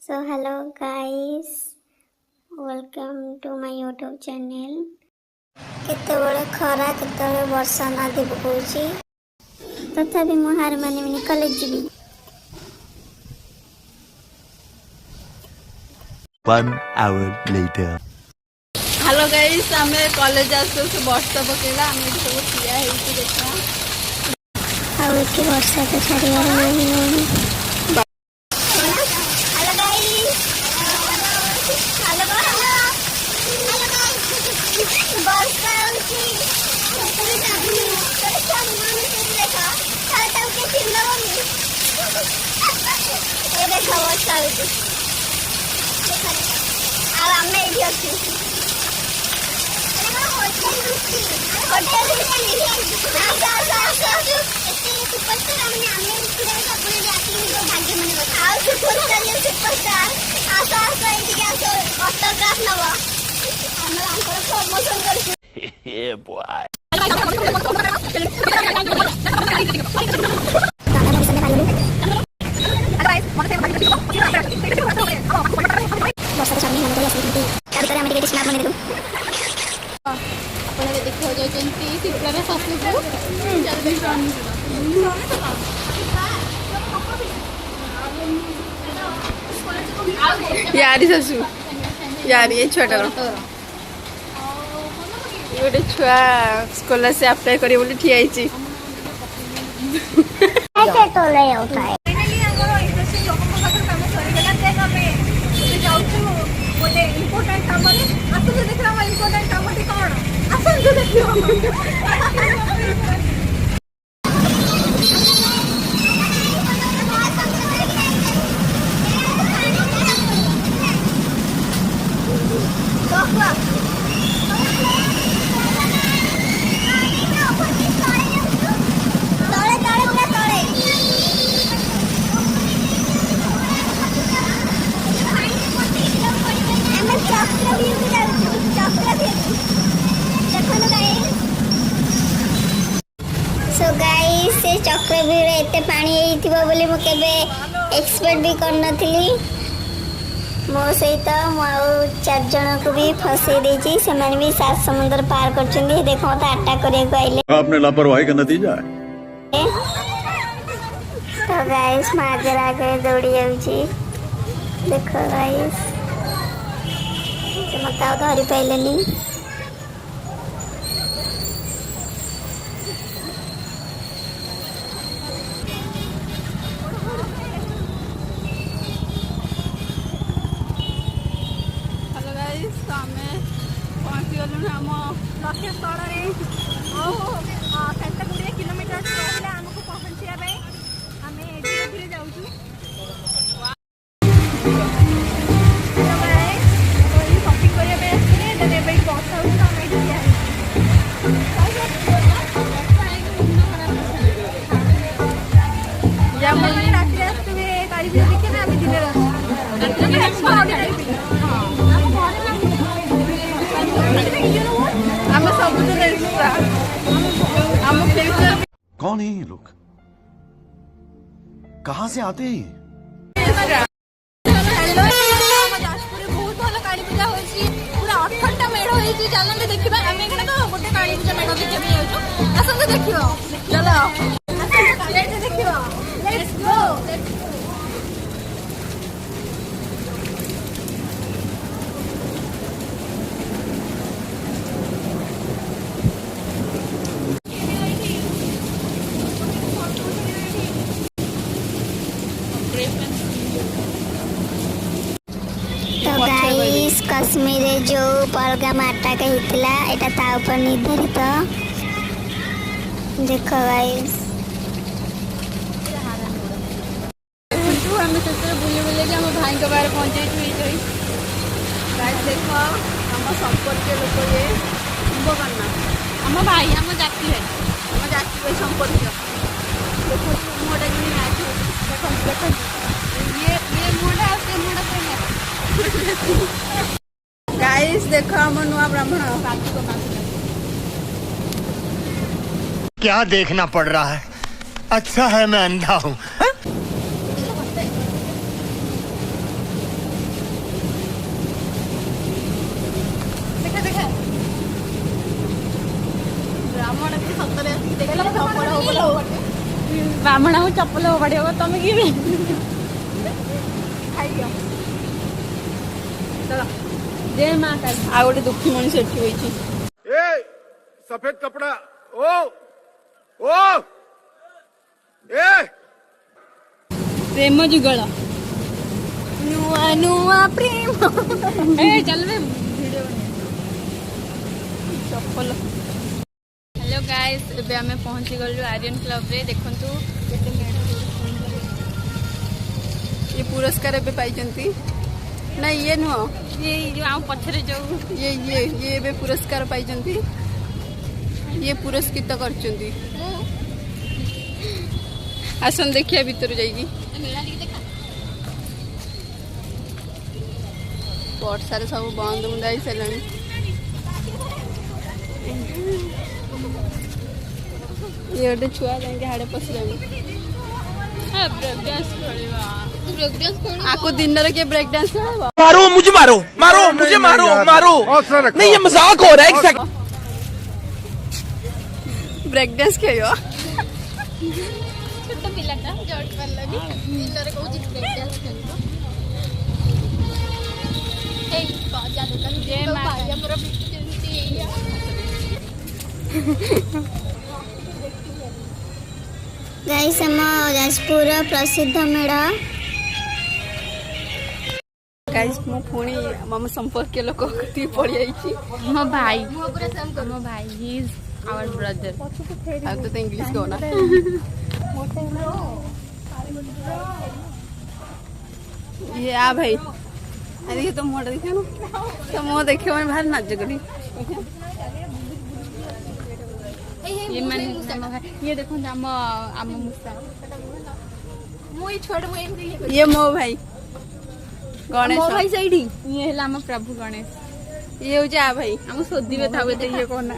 So hello guys, welcome to my YouTube channel. केतेबेले खरा केतेबेले वर्षा नादी पकाउची तथापि म हार मानिबिनी कलेज जिबी। 1 hour later. हेलो गाइस आमे कॉलेज आसो से वर्षा पकेला आमे सब ठिया हेची देखा ଆଉ ଏଠି ବର୍ଷା ତ ଛାଡ଼ିବାର ନାହିଁ ନାହିଁ। हेलो गाइस हेलो वर्षा होची देखा खाता के चिल्लावनी ए देखा वर्षा होची ଆଉ ଆମେ ଏଠି ଅଛୁ Yeah, boy. यारी ससु यार ये छोटा गोटे छुआ स्कॉलरशिप अप्लाई करी बोली ठिया होती सो गाइस से चक्रव्यूह रे एते पानी हेइथिबो बोली मु केबे एक्सपेक्ट भी करनथिली। मो सहित मु आउ 4 जण को भी फसे देची से माने भी 7 समुद्र पार करचंदी। देखो मत अटैक करे को आइले आपने लापरवाही का नतीजा है। तो गाइस माजर आगे दौड़ी जाउची देखो गाइस से मत आउ धरी पाइलेनी। हेलो गाइस तो आमे पहुंची गलु हम लक्ष्य स्थल रे ओ 7 किलोमीटर रहला हमको पहुंचिया बे हमें धीरे धीरे जाउछु। शॉपिंग करिया बे आसले देने बे पहुंचा हूं हमें ठिया या मने रात्रि आसते गाड़ी भी देखे ना अभी दिन रात कौन है ये लोग? कहाँ से आते हैं? बहुत भल काली पूजा होची पूरा 8टा मेढ़ होची चलने देखिबा हमें एकटा तो गोटे काली पूजा मेढ़ देखिबा जाउछु आसंग देखिबो चलो लेट्स देखिबो लेट्स गो। तो गाइस कश्मीर रे जो परगाम अटैक हेतिला एटा ता ऊपर निर्धारित देखो गाइस तू हमें ससुर बुले बुले के हम भाई के बारे पहुंचे थी गाइस देखो हम संपर्क के लोग ये कुंभ करना हम भाई हम जाति है संपर्क देखो मोटा जी मैच देखो देखो ये मोटा से मोटा पे गाइस देखो हम नुआ ब्राह्मण कार्तिक मास क्या देखना पड़ रहा है? अच्छा है मैं अंधा हूँ। ब्राह्मण को चप्पल पड़ेगा तुम कि चलो जय माँ काली आ गोटे दुखी मनीष एठी होइछि ए सफेद कपड़ा ओ ए प्रेम जुगल नुआ नुआ प्रेम ए चल बे वीडियो चप्पल हेलो गाइस एबे हमें पहुंची गलु आर्यन क्लब रे देखंतु केते ये पुरस्कार एबे पाइचंती ना ये नुह ये जो आ पछरे जो ये एबे पुरस्कार पाइचंती ये पुरस्कृत करचंती आसन देखिया भीतर जाइगी वर्षार सब बंद बुंदा सारे ये गोटे छुआ जाए हाड़े पशिलानी आपको दिन के ब्रेक डांस मारो मुझे मारो मारो मुझे मारो मारो नहीं ये मजाक हो रहा है एक सेकंड ब्रेक डांस खेलो छोट पिलाटा जॉर्ज पार्लनी दिलरे कहूची ब्रेक डांस खेलो ए बाजा दुकान जे बाजा मोर बिचंती एया गाइस हम जाजपुर प्रसिद्ध मेढ़ गाइस मो पुणी मम संपर्क लोक कति पड़ी आइछि मो भाई ही इज आवर ब्रदर आ तो इंग्लिश को ना ये आ भाई अरे तो मोड़ देखा ना तो मो देखे मैं बाहर नाच करी ये मन ये देखो आम आम मुसा मुई छोड़ मुई ये मो भाई गणेश मो भाई साइडी ये हैला हम प्रभु गणेश ये हो जा भाई हम सोदिबे थाबे ते ये कोना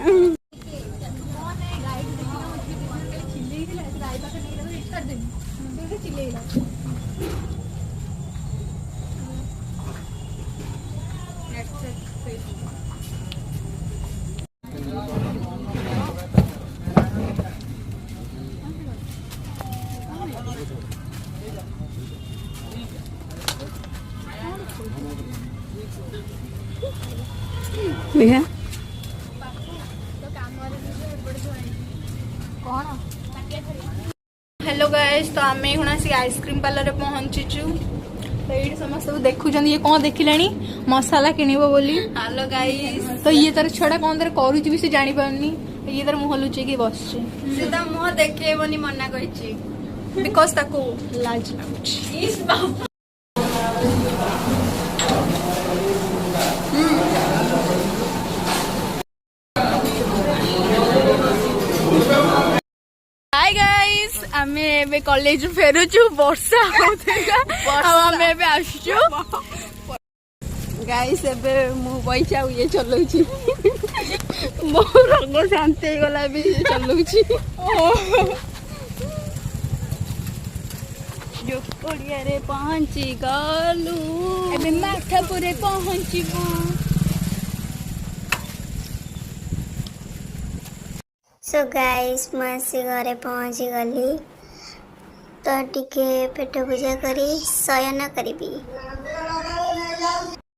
हेलो गाइस तो आम आइसक्रीम पार्लर रे पहुंचीचु तो ये समस्त देखुं ये कौन देखिलानी मसाला किणव बोली हेलो गाइस तो ये तार छड़ा कौन तार करूची भी से जानी पारनी ये तार मुह लुचेकी बसचे से ता मुह देखेबनी मना करिछि बिकॉज़ ताको लाज लाଗୁଛି हाय गाइस आमे एबे कॉलेज फेरुचु वर्षा होतेगा आमे एबे आछुचु गाइस एबे मु बैठा ये चलौची मो रंग शांति गला भी चलौची जो कोड़िया रे पहुंची गलु एबे माठापुरे पहुंचीबो सो गाइस मासी घरे पहुंची गली तो टिके पेट पूजा करी शयन करी।